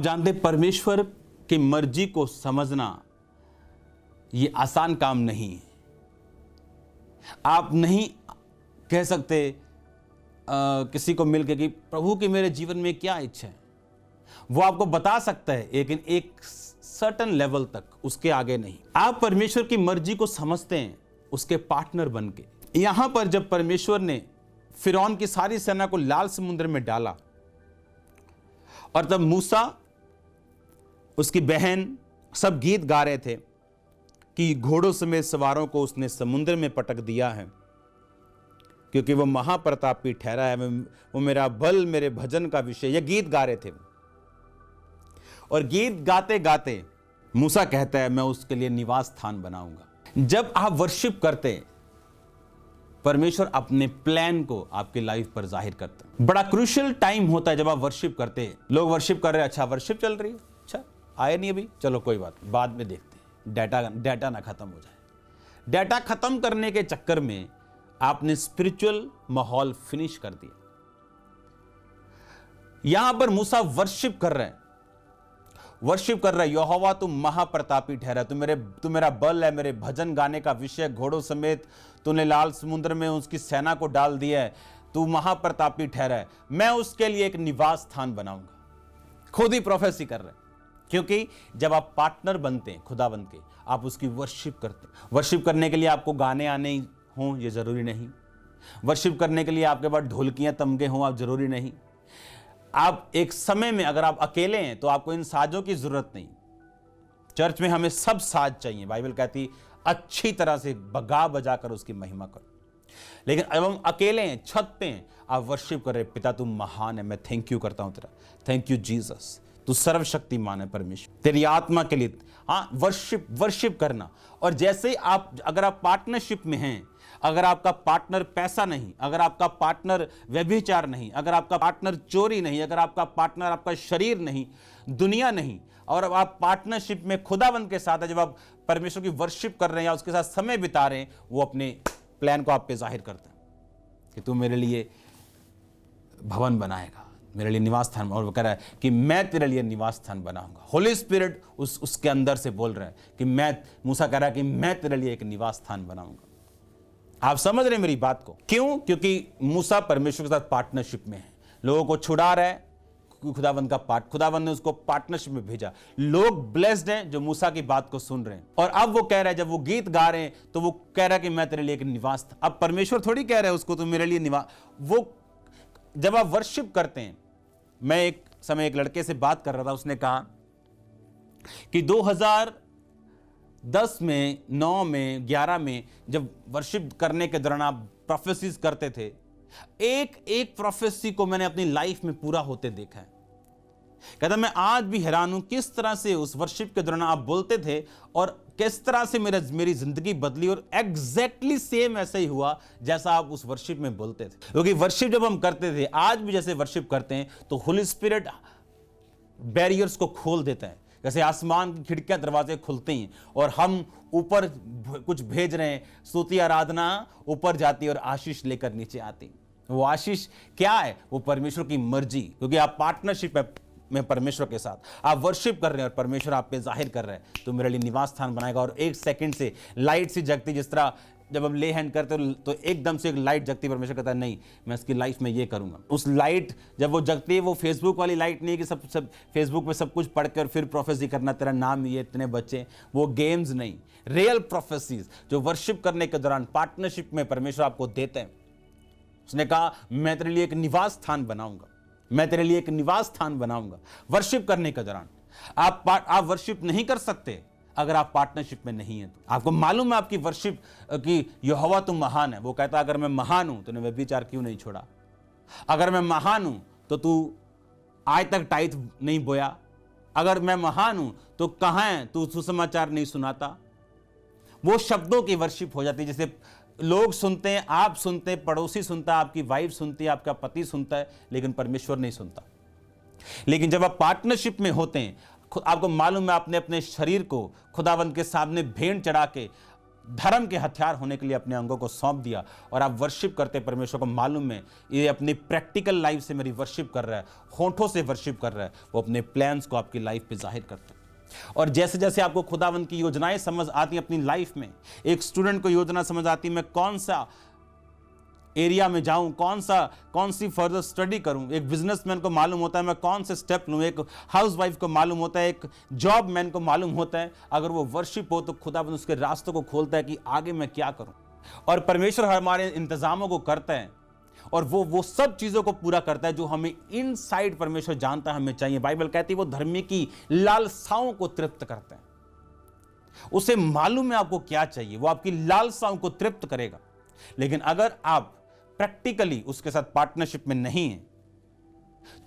जानते परमेश्वर की मर्जी को समझना ये आसान काम नहीं है। आप नहीं कह सकते किसी को मिलकर कि प्रभु की मेरे जीवन में क्या इच्छा है। वो आपको बता सकता है लेकिन एक सर्टेन लेवल तक, उसके आगे नहीं। आप परमेश्वर की मर्जी को समझते हैं उसके पार्टनर बन के। यहां पर जब परमेश्वर ने फिरौन की सारी सेना को लाल समुद्र में डाला और तब मूसा, उसकी बहन सब गीत गा रहे थे कि घोड़ों समेत सवारों को उसने समुद्र में पटक दिया है, क्योंकि वो महाप्रतापी ठहरा है, वो मेरा बल, मेरे भजन का विषय। ये गीत गा रहे थे और गीत गाते गाते मूसा कहता है मैं उसके लिए निवास स्थान बनाऊंगा। जब आप वर्शिप करते हैं, परमेश्वर अपने प्लान को आपकी लाइफ पर जाहिर करते हैं। बड़ा क्रूशियल टाइम होता है जब आप वर्शिप करते हैं। लोग वर्शिप कर रहे हैं, अच्छा वर्शिप चल रही है, अच्छा आए नहीं अभी, चलो कोई बात, बाद में देखते हैं, डाटा ना खत्म हो जाए। डाटा खत्म करने के चक्कर में आपने स्पिरिचुअल माहौल फिनिश कर दिया। यहां पर मूसा वर्शिप कर रहे हैं, वर्शिप कर रहा है, यहोवा तुम महाप्रतापी ठहरा, तू मेरा बल है, मेरे भजन गाने का विषय। घोड़ों समेत तूने लाल समुद्र में उसकी सेना को डाल दिया है, तू महाप्रतापी ठहरा है, मैं उसके लिए एक निवास स्थान बनाऊंगा। खुद ही प्रोफेसी कर रहे हैं, क्योंकि जब आप पार्टनर बनते हैं खुदावंद के, आप उसकी वर्शिप करते हैं। वर्शिप करने के लिए आपको गाने आने हों ये जरूरी नहीं, वर्शिप करने के लिए आपके पास ढोलकियां तमगे हों आप जरूरी नहीं। आप एक समय में अगर आप अकेले हैं तो आपको इन साजों की जरूरत नहीं। चर्च में हमें सब साज चाहिए, बाइबल कहती अच्छी तरह से बगा बजा कर उसकी महिमा करो। लेकिन अब हम अकेले हैं, छत पे हैं, आप वर्शिप कर रहे, पिता तुम महान है, मैं थैंक यू करता हूं तेरा, थैंक यू जीसस, तू सर्वशक्तिमान है परमेश्वर, तेरी आत्मा के लिए। हाँ, वर्शिप करना। और जैसे आप, अगर आप पार्टनरशिप में हैं, अगर आपका पार्टनर पैसा नहीं, अगर आपका पार्टनर व्यभिचार नहीं, अगर आपका पार्टनर चोरी नहीं, अगर आपका पार्टनर आपका शरीर नहीं, दुनिया नहीं, और अब आप पार्टनरशिप में खुदावंद के साथ है, जब आप परमेश्वर की वर्शिप कर रहे हैं या उसके साथ समय बिता रहे हैं, वो अपने प्लान को आप पे जाहिर करते हैं कि तू मेरे लिए भवन बनाएगा, मेरे लिए निवास स्थान। और वो कह रहा है कि मैं तेरे लिए निवास स्थान बनाऊंगा। होली स्पिरिट उसके अंदर से बोल रहा है कि मूसा कह रहा है कि मैं तेरे लिए एक निवास स्थान बनाऊंगा। आप समझ रहे हैं मेरी बात को? क्यों? क्योंकि मूसा परमेश्वर के साथ पार्टनरशिप में है, लोगों को छुड़ा रहा है, खुदावंद ने उसको पार्टनरशिप में भेजा। लोग ब्लेस्ड हैं जो मूसा की बात को सुन रहे हैं। और अब वो कह रहा है, जब वो गीत गा रहे हैं तो वो कह रहा है कि मैं तेरे लिए एक निवास। अब परमेश्वर थोड़ी कह रहा है उसको तुम मेरे लिए निवास। वो जब आप वर्शिप करते हैं, मैं एक समय एक लड़के से बात कर रहा था, उसने कहा कि 2010 में, 9 में, 11 में जब वर्शिप करने के दौरान आप प्रोफेसीज करते थे, एक प्रोफेसी को मैंने अपनी लाइफ में पूरा होते देखा है। कहता मैं आज भी हैरान हूं किस तरह से उस वर्शिप के दौरान आप बोलते थे और किस तरह से मेरी जिंदगी बदली, और एग्जैक्टली सेम ऐसा ही हुआ जैसा आप उस वर्शिप में बोलते थे। क्योंकि वर्शिप जब हम करते थे, आज भी जैसे वर्शिप करते हैं, तो होली स्पिरिट बैरियर्स को खोल देता है, जैसे आसमान की खिड़कियां दरवाजे खुलते हैं और हम ऊपर कुछ भेज रहे हैं, स्तुति आराधना ऊपर जाती है और आशीष लेकर नीचे आती। वो आशीष क्या है? वो परमेश्वर की मर्जी, क्योंकि आप पार्टनरशिप में परमेश्वर के साथ आप वर्शिप कर रहे हैं और परमेश्वर आप पे जाहिर कर रहे हैं, तो मेरे लिए निवास स्थान बनाएगा। और एक सेकंड से लाइट सी जगती, जिस तरह जब हम ले हैंड करते तो एकदम से एक लाइट जगती, परमेश्वर कहता है नहीं मैं इसकी लाइफ में ये करूंगा। उस लाइट जब वो जगती है, वो फेसबुक वाली लाइट नहीं है कि सब फेसबुक पे सब कुछ पढ़ कर फिर प्रोफेसी करना, तेरा नाम ये इतने बच्चे, वो गेम्स नहीं, रियल प्रोफेसीज जो वर्शिप करने के दौरान पार्टनरशिप में परमेश्वर आपको देते हैं। उसने कहा मैं तेरे लिए एक निवास स्थान बनाऊंगा, मैं तेरे लिए एक निवास स्थान बनाऊंगा। वर्शिप करने के दौरान आप वर्शिप नहीं कर सकते अगर आप पार्टनरशिप में नहीं है। तो आपको मालूम है आपकी वर्शिप कि यहोवा तुम महान है। वो कहता अगर मैं महान हूं तूने व्यभिचार क्यों नहीं छोड़ा? अगर मैं महान हूं तो तू आज तक टाइथ नहीं बोया? अगर मैं महान हूं तो कहां है तू सुसमाचार नहीं सुनाता? वो शब्दों की वर्शिप हो जाती है, जैसे लोग सुनते हैं, आप सुनते हैं, पड़ोसी सुनता है, आपकी वाइफ सुनती है, आपका पति सुनता है, लेकिन परमेश्वर नहीं सुनता। लेकिन जब आप पार्टनरशिप में होते हैं, आपको मालूम है आपने अपने शरीर को खुदावंद के सामने भेंट चढ़ा के धर्म के हथियार होने के लिए अपने अंगों को सौंप दिया और आप वर्शिप करते परमेश्वर को मालूम है ये अपनी प्रैक्टिकल लाइफ से मेरी वर्शिप कर रहा है, होठों से वर्शिप कर रहा है, वो अपने प्लान्स को आपकी लाइफ पे जाहिर करता है। और जैसे जैसे आपको खुदावंद की योजनाएं समझ आती हैं अपनी लाइफ में, एक स्टूडेंट को योजना समझ आती है मैं कौन सा एरिया में जाऊं, कौन सी फर्दर स्टडी करूं, एक बिजनेसमैन को मालूम होता है मैं कौन से स्टेप लूं, एक हाउसवाइफ को मालूम होता है, एक जॉब मैन को मालूम होता है, अगर वो वर्शिप हो तो खुदावंद उसके रास्तों को खोलता है कि आगे मैं क्या करूं। और परमेश्वर हमारे इंतजामों को करता है और वो सब चीजों को पूरा करता है जो हमें इनसाइड परमेश्वर जानता है हमें चाहिए। बाइबल कहती है वो धर्मी की लालसाओं को तृप्त करता है, उसे मालूम है आपको क्या चाहिए, वो आपकी लालसाओं को तृप्त करेगा। लेकिन अगर आप प्रैक्टिकली उसके साथ पार्टनरशिप में नहीं है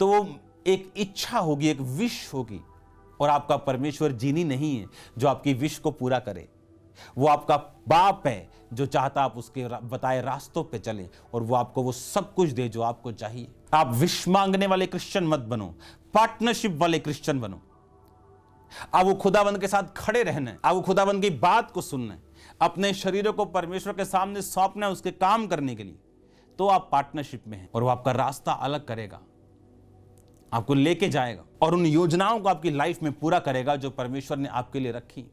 तो वो एक इच्छा होगी, एक विश होगी, और आपका परमेश्वर जीनी नहीं है जो आपकी विश को पूरा करे। वो आपका बाप है जो चाहता आप उसके बताए रास्तों पे चले और वो आपको वो सब कुछ दे जो आपको चाहिए। आप विश मांगने वाले क्रिश्चियन मत बनो, पार्टनरशिप वाले क्रिश्चियन बनो। अब वो खुदावंद के साथ खड़े रहना है, अब वो खुदावंद की बात को सुनना है, अपने शरीरों को परमेश्वर के सामने सौंपना है उसके काम करने के लिए, तो आप पार्टनरशिप में हैं और वो आपका रास्ता अलग करेगा, आपको लेके जाएगा और उन योजनाओं को आपकी लाइफ में पूरा करेगा जो परमेश्वर ने आपके लिए रखी।